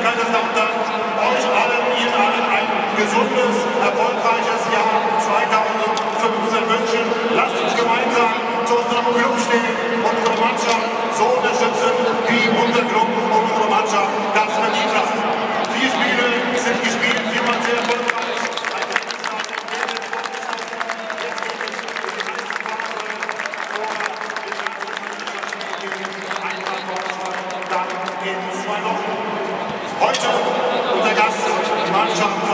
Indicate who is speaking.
Speaker 1: können es noch dann euch allen, Ihnen allen ein gesundes, erfolgreiches Jahr 2015 wünschen. Lasst uns gemeinsam zu unserem Club stehen und unsere Mannschaft so unterstützen, wie unser Club und unsere Mannschaft das verdient hat. 4 Spiele sind gespielt, 4-mal sehr erfolgreich. In 2 Wochen. Heute unser Gast, die Mannschaft